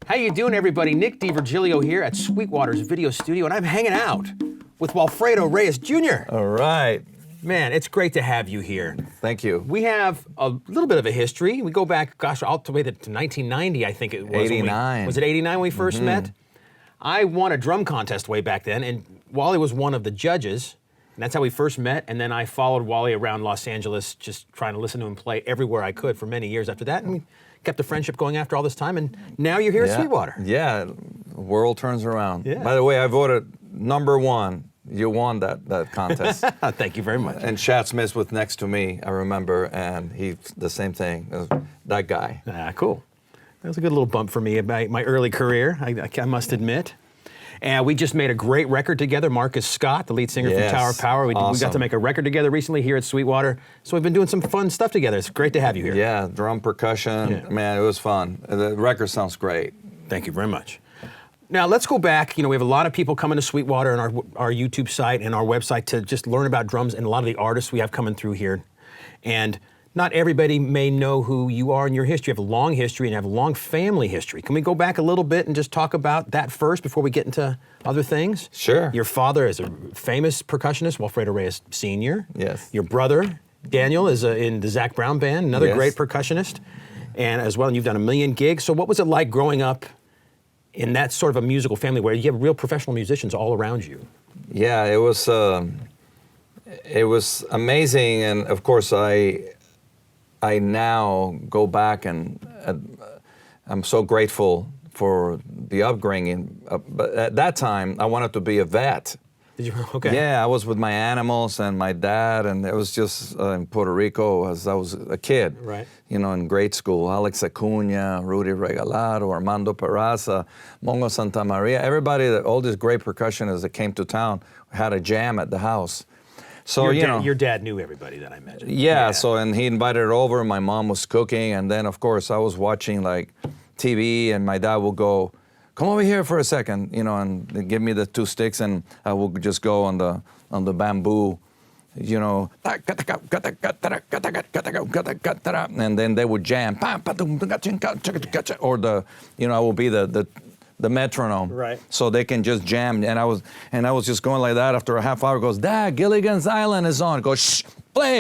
How you doing, everybody? Nick Virgilio here at Sweetwater's video studio, and I'm hanging out with Walfredo Reyes Jr. All right. Man, it's great to have you here. Thank you. We have a little bit of a history. We go back, gosh, all the way to 1990, I think it was. 89. Was it 89 when we first met? I won a drum contest way back then, and Wally was one of the judges, and that's how we first met. And then I followed Wally around Los Angeles, just trying to listen to him play everywhere I could for many years after that. And we kept the friendship going after all this time, and now you're here at Sweetwater. Yeah, the world turns around. Yeah. By the way, I voted #1. You won that contest. Thank you very much. And Chad Smith was next to me, I remember, and he the same thing. That guy. Cool. That was a good little bump for me about my early career, I must admit. And we just made a great record together. Marcus Scott, the lead singer from Tower of Power. We got to make a record together recently here at Sweetwater. So we've been doing some fun stuff together. It's great to have you here. Yeah, drum percussion. Yeah. Man, it was fun. The record sounds great. Thank you very much. Now let's go back. You know, we have a lot of people coming to Sweetwater and our YouTube site and our website to just learn about drums and a lot of the artists we have coming through here. And not everybody may know who you are in your history. You have a long history and you have a long family history. Can we go back a little bit and just talk about that first before we get into other things? Sure. Your father is a famous percussionist, Walfredo Reyes Sr. Yes. Your brother, Daniel, is in the Zach Brown Band, another great percussionist, and as well, and you've done a million gigs. So what was it like growing up in that sort of a musical family where you have real professional musicians all around you? Yeah, it was amazing, and of course I now go back and I'm so grateful for the upbringing. But at that time, I wanted to be a vet. Did you? Okay. Yeah, I was with my animals and my dad, and it was just in Puerto Rico as I was a kid. Right. You know, in grade school, Alex Acuna, Rudy Regalado, Armando Peraza, Mongo Santa Maria, everybody, all these great percussionists that came to town had a jam at the house. So your dad knew everybody then, I imagine. Yeah, so and he invited her over. My mom was cooking, and then of course I was watching like TV, and my dad would go, "Come over here for a second," you know, and they'd give me the 2 sticks, and I would just go on the bamboo, you know, and then they would jam, or I will be the metronome, right? So they can just jam, and I was just going like that. After a half hour, goes, "Dad, Gilligan's Island is on." Go, "Shh, play."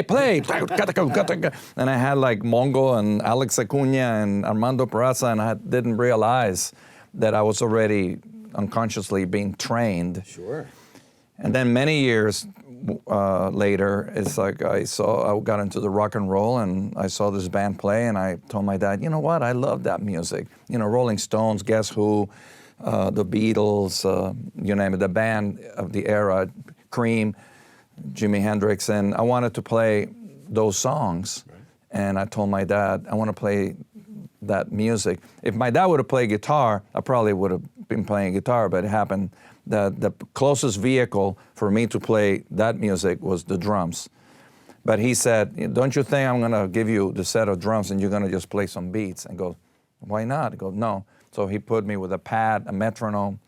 And I had like Mongo and Alex Acuna and Armando Peraza, and I didn't realize that I was already unconsciously being trained. Sure. And then many years later, it's like I got into the rock and roll, and I saw this band play, and I told my dad, "You know what? I love that music. You know, Rolling Stones, Guess Who, the Beatles, you name it, the band of the era, Cream, Jimi Hendrix," and I wanted to play those songs. Right. And I told my dad, "I want to play that music." If my dad would have played guitar, I probably would have been playing guitar, but it happened that the closest vehicle for me to play that music was the drums. But he said, "Don't you think I'm going to give you the set of drums and you're going to just play some beats?" And go, "Why not?" I go, "No." So he put me with a pad, a metronome,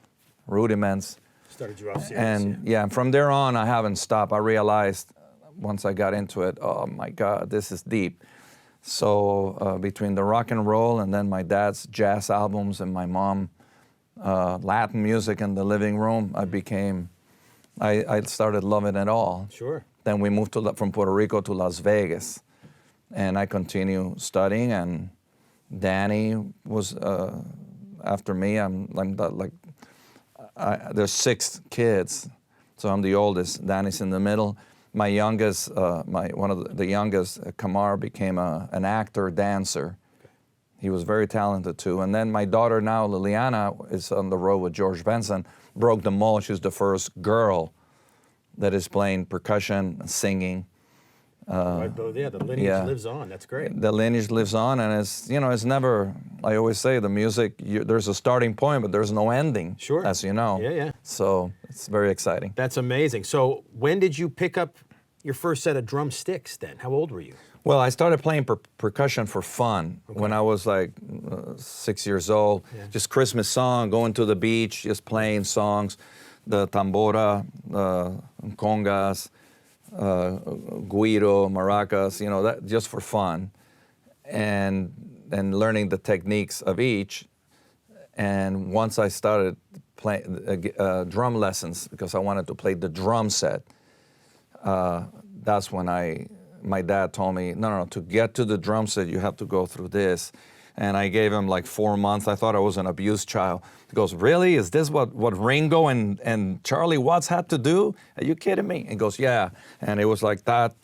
rudiments. Started you off serious. And yeah, from there on, I haven't stopped. I realized once I got into it, oh my God, this is deep. So between the rock and roll and then my dad's jazz albums and my mom Latin music in the living room, I started loving it all. Sure. Then we moved from Puerto Rico to Las Vegas, and I continued studying. And Danny was after me. There's 6 kids, so I'm the oldest. Danny's in the middle. My youngest, one of the youngest, Kamar, became an actor, dancer. He was very talented too. And then my daughter now, Liliana, is on the road with George Benson, broke the mold. She's the first girl that is playing percussion and singing. The lineage lives on. That's great. The lineage lives on, and it's never, I always say, the music, there's a starting point, but there's no ending, sure, as you know. Yeah. So it's very exciting. That's amazing. So when did you pick up your first set of drumsticks then? How old were you? Well, I started playing percussion for fun when I was like 6 years old. Yeah. Just Christmas song, going to the beach, just playing songs, the tambora, congas, guiro, maracas, that just for fun, and learning the techniques of each. And once I started playing drum lessons, because I wanted to play the drum set, that's when my dad told me, no, to get to the drum set, you have to go through this. And I gave him like 4 months. I thought I was an abused child. He goes, really? Is this what Ringo and Charlie Watts had to do? Are you kidding me? He goes, yeah. And it was like that.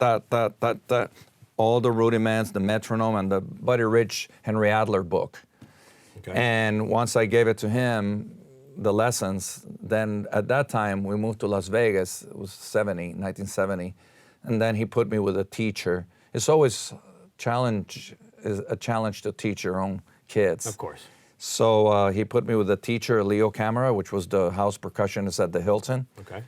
All the rudiments, the metronome, and the Buddy Rich, Henry Adler book. Okay. And once I gave it to him, the lessons, then at that time, we moved to Las Vegas. It was 1970. And then he put me with a teacher. It's always a challenge to teach your own kids. Of course. So he put me with a teacher, Leo Camara, which was the house percussionist at the Hilton. Okay.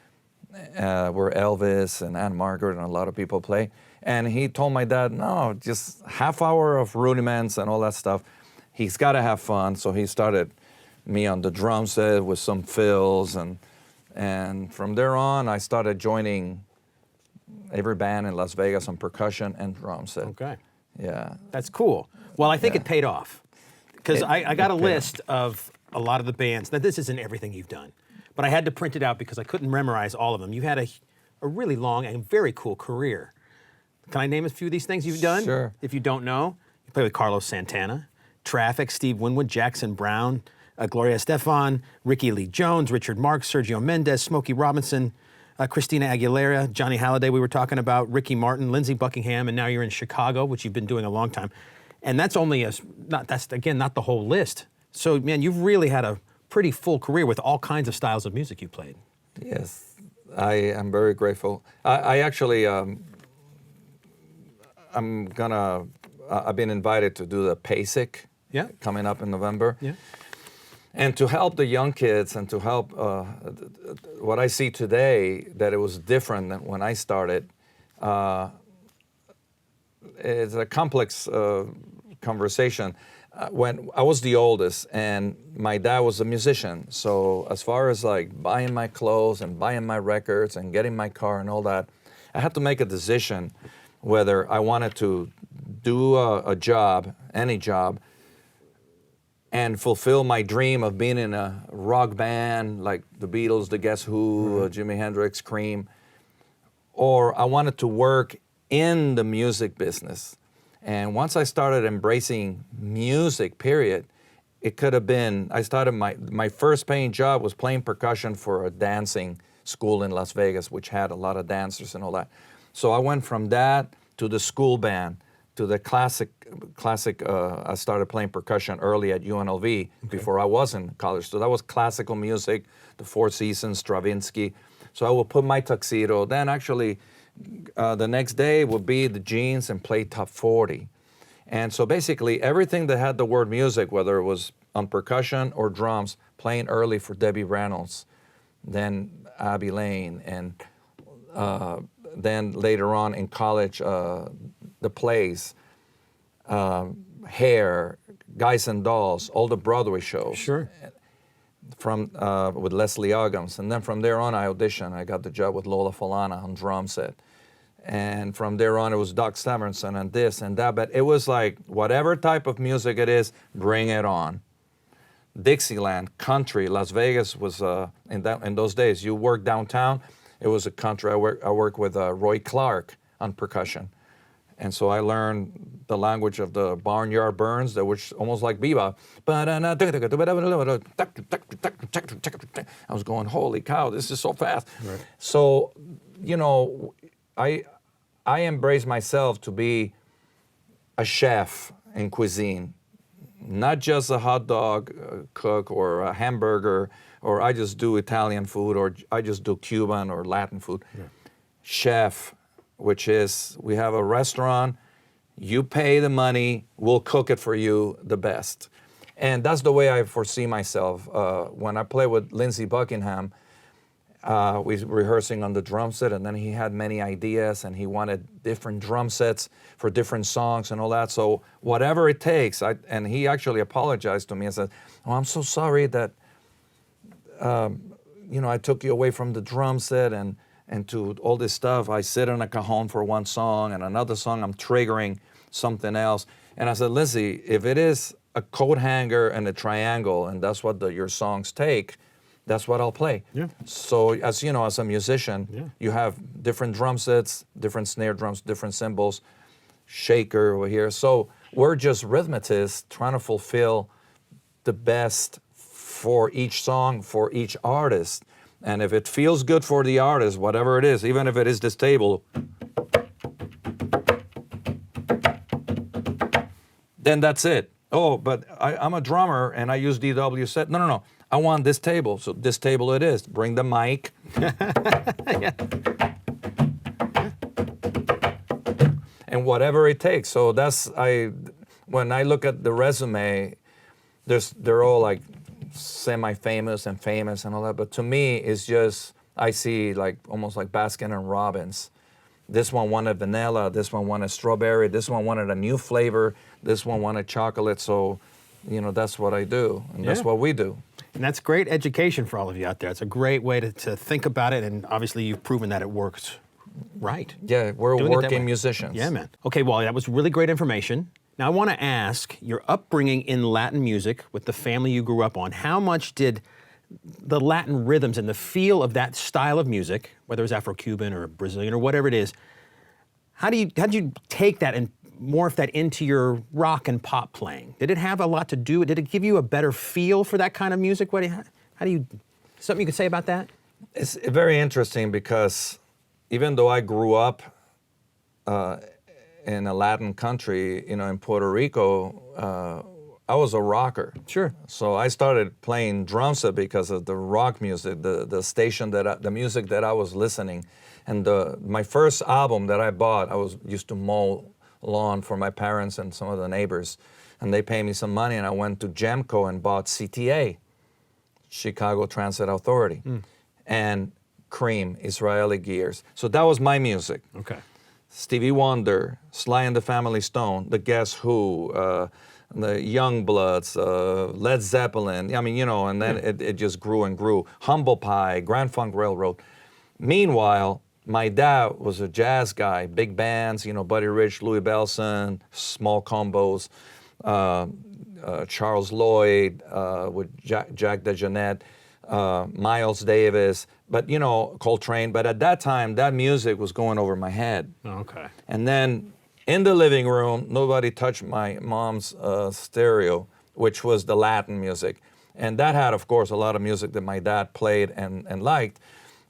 Where Elvis and Aunt Margaret and a lot of people play. And he told my dad, no, just half hour of rudiments and all that stuff. He's got to have fun. So he started me on the drum set with some fills. And from there on, I started joining every band in Las Vegas on percussion and drum set. Okay. Yeah. That's cool. Well, I think it paid off. Because I got a list of a lot of the bands. Now, this isn't everything you've done, but I had to print it out because I couldn't memorize all of them. You had a really long and very cool career. Can I name a few of these things you've done? Sure. If you don't know, you played with Carlos Santana, Traffic, Steve Winwood, Jackson Brown, Gloria Estefan, Ricky Lee Jones, Richard Marx, Sergio Mendes, Smokey Robinson, Christina Aguilera, Johnny Halliday we were talking about, Ricky Martin, Lindsey Buckingham, and now you're in Chicago, which you've been doing a long time. And that's only not the whole list. So, man, you've really had a pretty full career with all kinds of styles of music you played. Yes, I am very grateful. I actually, I've been invited to do the PASIC coming up in November. Yeah. And to help the young kids and to help what I see today, that it was different than when I started, it's a complex conversation. When I was the oldest and my dad was a musician, so as far as like buying my clothes and buying my records and getting my car and all that, I had to make a decision whether I wanted to do a job, any job, and fulfill my dream of being in a rock band like the Beatles, the Guess Who, Jimi Hendrix, Cream, or I wanted to work in the music business. And once I started embracing music, period, it could have been, I started my first paying job was playing percussion for a dancing school in Las Vegas, which had a lot of dancers and all that. So I went from that to the school band, to the classic. I started playing percussion early at UNLV before I was in college. So that was classical music, the Four Seasons, Stravinsky. So I would put my tuxedo. Then actually, the next day would be the jeans and play top 40. And so basically everything that had the word music, whether it was on percussion or drums, playing early for Debbie Reynolds, then Abby Lane, and then later on in college, the plays, Hair, Guys and Dolls, all the Broadway shows. Sure. From with Leslie Uggams. And then from there on, I auditioned. I got the job with Lola Falana on drum set. And from there on, it was Doc Severinsen and this and that. But it was like, whatever type of music it is, bring it on. Dixieland, country, Las Vegas was, in those days, you worked downtown, it was a country. I worked with Roy Clark on percussion. And so I learned the language of the Barnyard Burns, that was almost like bebop. I was going, holy cow, this is so fast. Right. So, you know, I embrace myself to be a chef in cuisine, not just a hot dog cook or a hamburger, or I just do Italian food, or I just do Cuban or Latin food. Yeah. Chef, which is, we have a restaurant, you pay the money, we'll cook it for you the best. And that's the way I foresee myself. When I play with Lindsey Buckingham, we were rehearsing on the drum set, and then he had many ideas, and he wanted different drum sets for different songs and all that. So whatever it takes, and he actually apologized to me and said, oh, I'm so sorry that, I took you away from the drum set and to all this stuff. I sit in a cajon for one song, and another song I'm triggering something else. And I said, Lindsey, if it is a coat hanger and a triangle, and that's what your songs take, that's what I'll play. Yeah. So as you know, as a musician, Yeah. you have different drum sets, different snare drums, different cymbals, shaker over here. So we're just rhythmists trying to fulfill the best for each song, for each artist. And if it feels good for the artist, whatever it is, even if it is this table, then that's it. Oh, but I'm a drummer and I use DW set. No, no, no. I want this table. So this table it is. Bring the mic. And whatever it takes. So when I look at the resume, they're all like semi-famous and famous and all that. But to me, it's just, I see like almost like Baskin and Robbins. This one wanted vanilla, this one wanted strawberry, this one wanted a new flavor, this one wanted chocolate. So, you know, that's what I do, and that's what we do. And that's great education for all of you out there. It's a great way to think about it, and obviously you've proven that it works right. Yeah, we're Doing it that working way. musicians. Yeah, man. Okay, well, that was really great information. Now, I want to ask, your upbringing in Latin music with the family you grew up on, how much did the Latin rhythms and the feel of that style of music, whether it's Afro-Cuban or Brazilian or whatever it is, how did you take that and morph that into your rock and pop playing? Did it have a lot to do? Did it give you a better feel for that kind of music? Something you could say about that? It's very interesting because even though I grew up in a Latin country, you know, in Puerto Rico, I was a rocker. Sure. So I started playing drum set because of the rock music, the station the music that I was listening, and my first album that I bought, used to mow lawn for my parents and some of the neighbors, and they paid me some money, and I went to Gemco and bought CTA, Chicago Transit Authority, and Cream, Israeli Gears. So that was my music. Okay. Stevie Wonder, Sly and the Family Stone, The Guess Who, the Youngbloods, Led Zeppelin. I mean, you know, and then it just grew and grew. Humble Pie, Grand Funk Railroad. Meanwhile, my dad was a jazz guy, big bands, you know, Buddy Rich, Louis Bellson, small combos, Charles Lloyd with Jack DeJohnette, Miles Davis, but, you know, Coltrane. But at that time, that music was going over my head. Okay. And then in the living room, nobody touched my mom's stereo, which was the Latin music. And that had, of course, a lot of music that my dad played and liked.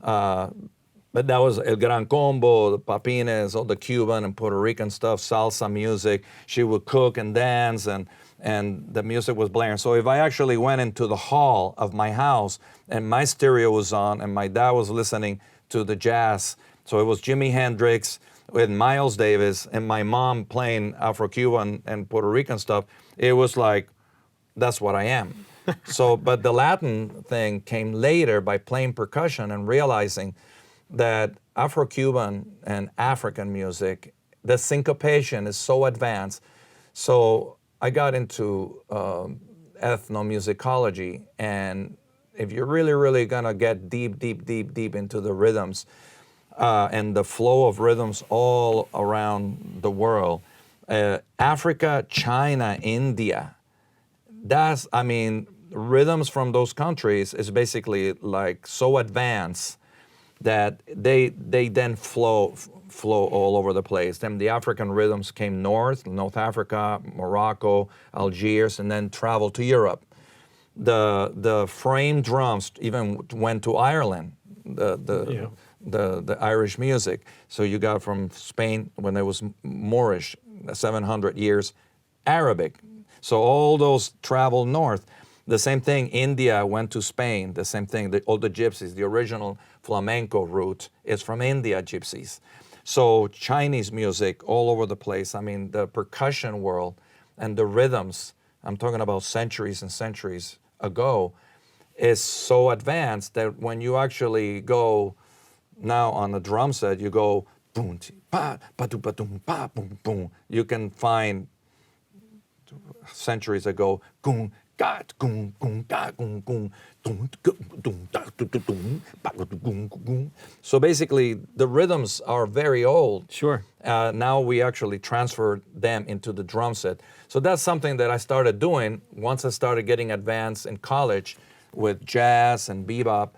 But that was El Gran Combo, the Papines, all the Cuban and Puerto Rican stuff, salsa music. She would cook and dance, and the music was blaring. So if I actually went into the hall of my house and my stereo was on and my dad was listening to the jazz, so it was Jimi Hendrix with Miles Davis and my mom playing Afro-Cuban and Puerto Rican stuff, it was like, that's what I am. So, but the Latin thing came later by playing percussion and realizing that Afro-Cuban and African music, the syncopation is so advanced. So I got into ethnomusicology, and if you're really, really gonna get deep into the rhythms and the flow of rhythms all around the world, Africa, China, India, rhythms from those countries is basically like so advanced that they then flow all over the place. Then the African rhythms came north, North Africa, Morocco, Algiers, and then traveled to Europe. The frame drums even went to Ireland, the Irish music. So you got from Spain when it was Moorish, 700 years, Arabic. So all those traveled north. The same thing, India went to Spain, the same thing, all the gypsies, the original flamenco route is from India gypsies. So Chinese music all over the place. I mean, the percussion world and the rhythms, I'm talking about centuries and centuries ago, is so advanced that when you actually go now on a drum set, you go boom, pa, ba, do, ba, doom, pa, boom, boom. You can find centuries ago, goon, So basically, the rhythms are very old. Sure. Now we actually transfer them into the drum set. So that's something that I started doing once I started getting advanced in college with jazz and bebop.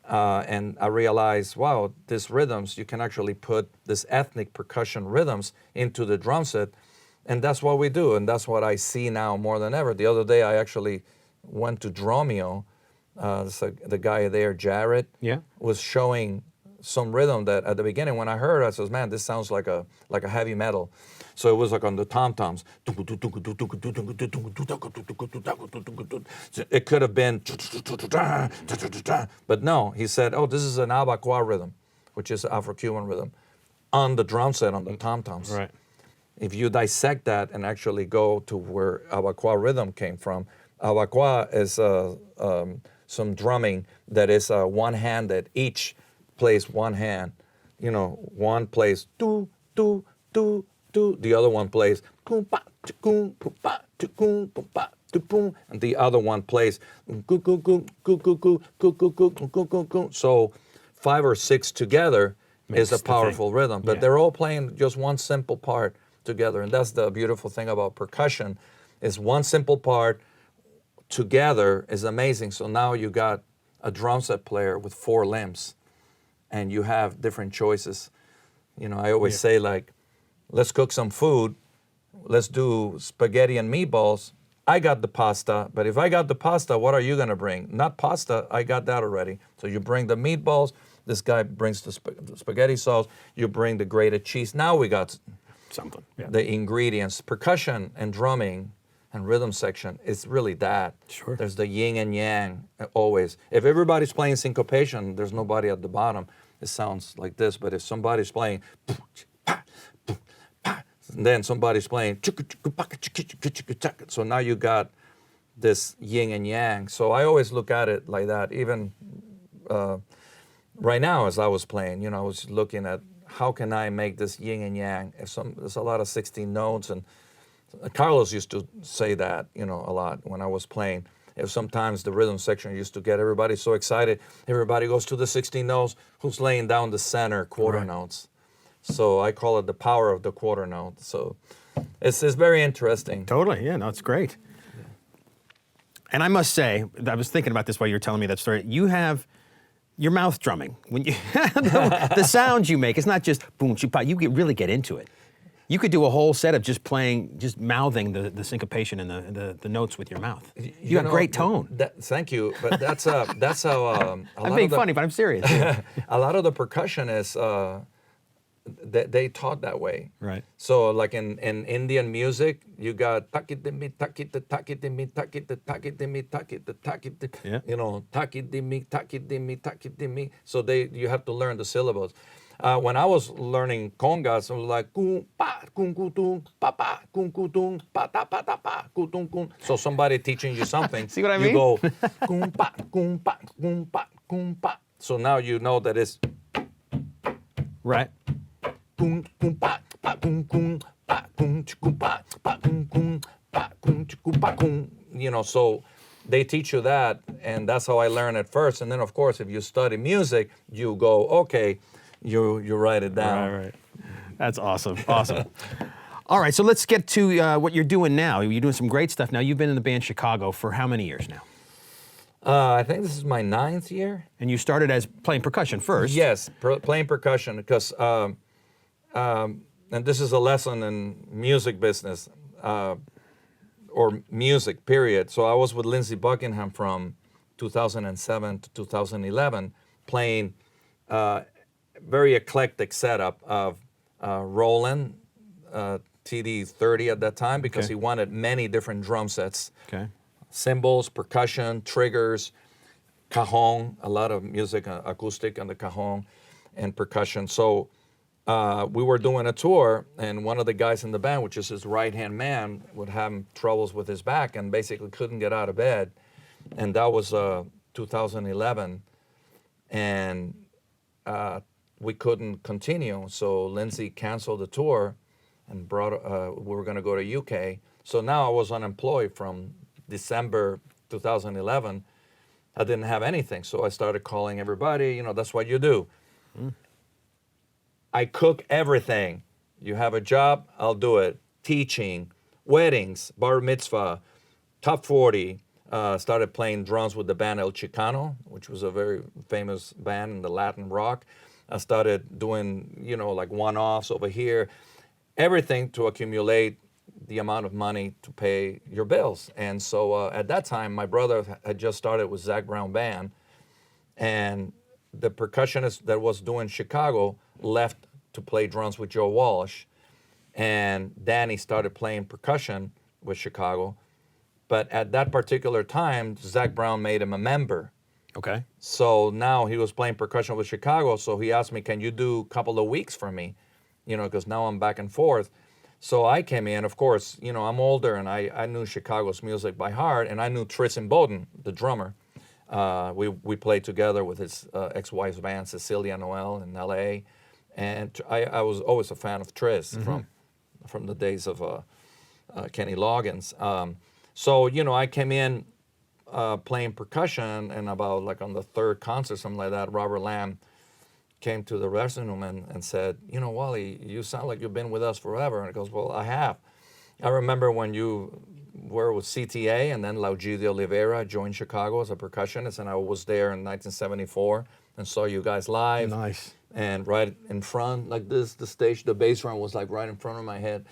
And I realized, wow, these rhythms, you can actually put this ethnic percussion rhythms into the drum set. And that's what we do. And that's what I see now more than ever. The other day, I actually went to Dromio. The guy there, Jared, Yeah. was showing some rhythm that at the beginning when I heard it, I says, man, this sounds like a heavy metal. So it was like on the tom-toms. It could have been, but no, he said, oh, this is an abacoa rhythm, which is Afro-Cuban rhythm, on the drum set, on the tom-toms. Right. If you dissect that and actually go to where abacoa rhythm came from, abacoa is some drumming that is one-handed. Each plays one hand. You know, one plays do, do, do, do. The other one plays and the other one plays so 5 or 6 together is a powerful rhythm, but they're all playing just one simple part together, and that's the beautiful thing about percussion, is one simple part together is amazing. So now you got a drum set player with 4 limbs, and you have different choices. You know, I always say, like, let's cook some food. Let's do spaghetti and meatballs. I got the pasta, but if I got the pasta, what are you going to bring? Not pasta, I got that already. So you bring the meatballs, this guy brings the spaghetti sauce, you bring the grated cheese. Now we got Something. the ingredients. Percussion and drumming and rhythm section is really that. Sure. There's the yin and yang always. If everybody's playing syncopation, there's nobody at the bottom. It sounds like this, but if somebody's playing, and then somebody's playing, so now you got this yin and yang. So I always look at it like that. Even right now, as I was playing, you know, I was looking at how can I make this yin and yang. There's a lot of 16 notes, and Carlos used to say that, you know, a lot when I was playing. If sometimes the rhythm section used to get everybody so excited, everybody goes to the 16 notes, who's laying down the center quarter notes. So I call it the power of the quarter note. So it's very interesting. Totally, yeah, no, it's great. And I must say, I was thinking about this while you were telling me that story. You have your mouth drumming. When you the sounds you make, it's not just boom, chip, you really get into it. You could do a whole set of just playing, just mouthing the syncopation and the notes with your mouth. You got great tone. Thank you, but that's how. I'm being funny, but I'm serious. A lot of the percussionists, they taught that way. Right. So like in Indian music, you got takit-dimi, takit-takit-dimi, takit-takit-dimi, takit-takit, you know, takit-dimi, takit-dimi, takit-dimi. So you have to learn the syllables. When I was learning congas, I was like kun pa kun kutung pa pa kun kutung pa ta pa ta pa kutung kun. So somebody teaching you something. See what I mean? You go kun pa kun pa kun pa kun pa. So now you know that it's Right. kun kun pa pa kun kun pa kun kun pa pa kun kun pa kun pa kun. You know, so they teach you that, and that's how I learned it first. And then of course, if you study music, you go okay. You write it down. Right. That's awesome. Awesome. All right, so let's get to what you're doing now. You're doing some great stuff now. You've been in the band Chicago for how many years now? I think this is my 9th year. And you started as playing percussion first. Yes, playing percussion, because, and this is a lesson in music business, or music, period. So I was with Lindsey Buckingham from 2007 to 2011, playing very eclectic setup of Roland TD-30 at that time, because he wanted many different drum sets. Okay. Cymbals, percussion, triggers, cajon, a lot of music, acoustic on the cajon, and percussion. So we were doing a tour, and one of the guys in the band, which is his right-hand man, would have troubles with his back and basically couldn't get out of bed. And that was 2011. And we couldn't continue, so Lindsey canceled the tour and we were going to go to UK. So now I was unemployed from December 2011, I didn't have anything. So I started calling everybody. That's what you do. I cook everything. You have a job, I'll do it. Teaching, weddings, bar mitzvah, top 40. Started playing drums with the band El Chicano, which was a very famous band in the Latin rock. I started doing, like one-offs over here. Everything to accumulate the amount of money to pay your bills. And so at that time, my brother had just started with Zac Brown Band, and the percussionist that was doing Chicago left to play drums with Joe Walsh, and Danny started playing percussion with Chicago. But at that particular time, Zac Brown made him a member. Okay. So now he was playing percussion with Chicago, so he asked me, can you do a couple of weeks for me? Because now I'm back and forth. So I came in, of course, I'm older, and I knew Chicago's music by heart, and I knew Tristan Bowden, the drummer. We played together with his ex-wife's band, Cecilia Noel, in L.A., and I was always a fan of Tris from the days of Kenny Loggins. So, I came in playing percussion, and about like on the third concert, something like that, Robert Lamb came to the dressing room and said, Wally, you sound like you've been with us forever. And he goes, well, I have. I remember when you were with CTA, and then Laugidio Oliveira joined Chicago as a percussionist, and I was there in 1974 and saw you guys live. Nice. And right in front, like this, the stage, the bass drum was like right in front of my head.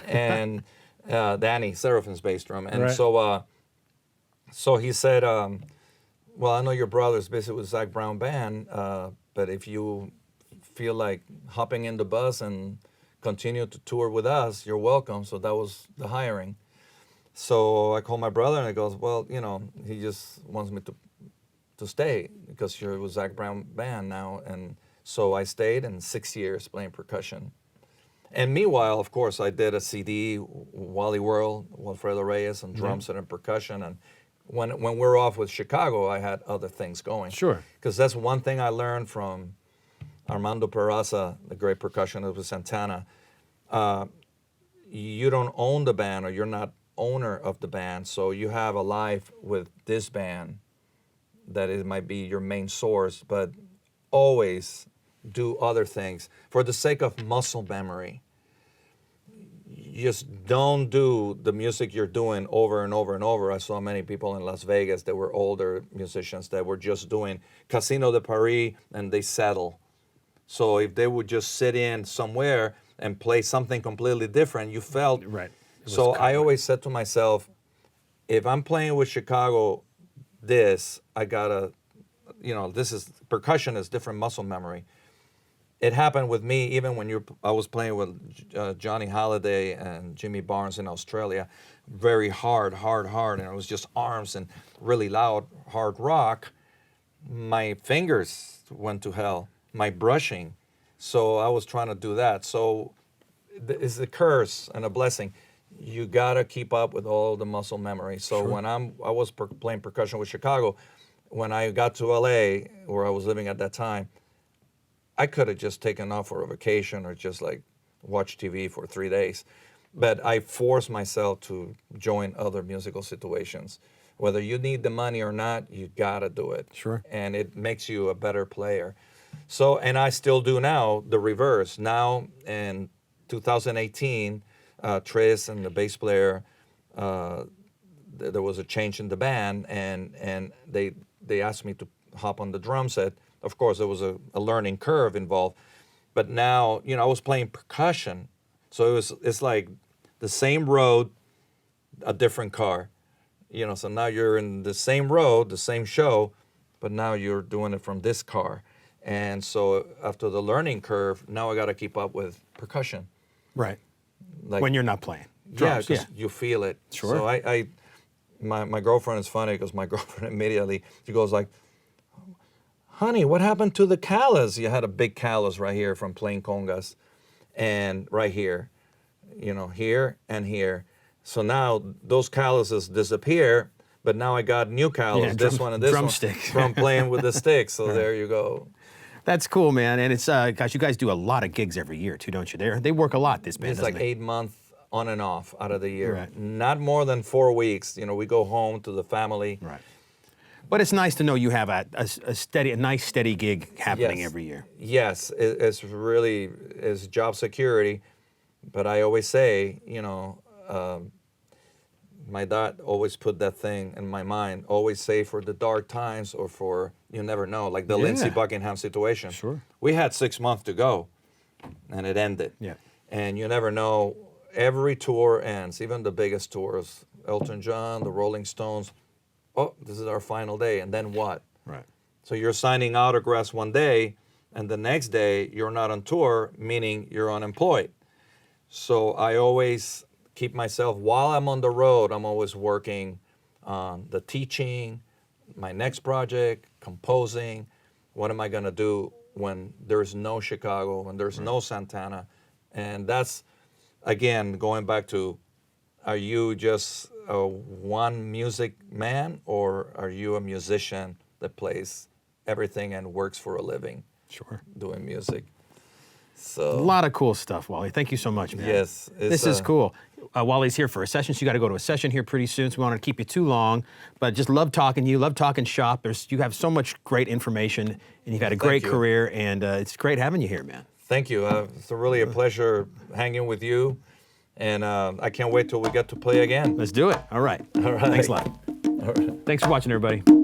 And Danny Seraphin's bass drum. And right. so he said, well, I know your brother's busy with Zac Brown Band, but if you feel like hopping in the bus and continue to tour with us, you're welcome. So that was the hiring. So I called my brother, and he goes, well, he just wants me to stay because you're with Zac Brown Band now. And so I stayed, in 6 years playing percussion. And meanwhile, of course, I did a CD, Wally World, Walfredo Reyes, and drums and percussion. And when we're off with Chicago, I had other things going. Sure. Because that's one thing I learned from Armando Peraza, the great percussionist with Santana. You don't own the band, or you're not owner of the band, so you have a life with this band that it might be your main source, but always do other things for the sake of muscle memory. Just don't do the music you're doing over and over and over. I saw many people in Las Vegas that were older musicians that were just doing Casino de Paris, and they settle. So if they would just sit in somewhere and play something completely different, you felt... Right. So I always said to myself, if I'm playing with Chicago, I gotta, this is, percussion is different muscle memory. It happened with me even when I was playing with Johnny Halliday and Jimmy Barnes in Australia. Very hard, and it was just arms and really loud, hard rock. My fingers went to hell, my brushing. So I was trying to do that. So it's a curse and a blessing. You gotta keep up with all the muscle memory. So when I was playing percussion with Chicago, when I got to LA, where I was living at that time, I could have just taken off for a vacation or just like watch TV for 3 days. But I forced myself to join other musical situations. Whether you need the money or not, you gotta do it. Sure. And it makes you a better player. So, and I still do now the reverse. Now in 2018, Tris and the bass player, there was a change in the band, and they asked me to hop on the drum set. Of course, there was a learning curve involved, but now I was playing percussion, so it's like the same road, a different car, So now you're in the same road, the same show, but now you're doing it from this car, and so after the learning curve, now I got to keep up with percussion. Right. Like, when you're not playing drums, because you feel it. Sure. So my girlfriend is funny because my girlfriend immediately, she goes like, honey, what happened to the callus? You had a big callus right here from playing congas, and right here, here and here. So now those calluses disappear, but now I got new callus, this one and this drumstick. one, from playing with the sticks. So there you go. That's cool, man. And it's, gosh, you guys do a lot of gigs every year too, don't you? They work a lot, this band. It's like doesn't it? 8 months on and off out of the year. Right. Not more than 4 weeks. You know, we go home to the family. Right. But it's nice to know you have a nice steady gig happening Yes. every year. Yes, it's really is job security. But I always say, you know, my dad always put that thing in my mind. Always say for the dark times or for you never know, like the Yeah. Lindsey Buckingham situation. Sure. We had 6 months to go, and it ended. Yeah. And you never know. Every tour ends, even the biggest tours. Elton John, the Rolling Stones. Oh, this is our final day, and then what? Right. So you're signing autographs one day, and the next day you're not on tour, meaning you're unemployed. So I always keep myself, while I'm on the road, I'm always working on the teaching, my next project, composing. What am I going to do when there's no Chicago, when there's no Santana? And that's, again, going back to, are you just a one music man, or are you a musician that plays everything and works for a living Sure. doing music? A So lot of cool stuff, Wally. Thank you so much, man. yes, This is cool. Wally's here for a session, so you got to go to a session here pretty soon, so we don't want to keep you too long. But just love talking to you, love talking shop. You have so much great information, and you've had a great you. career, and it's great having you here, man. Thank you. It's really a pleasure hanging with you, and I can't wait till we get to play again. Let's do it. All right. All right. Thanks a lot. All right. Thanks for watching, everybody.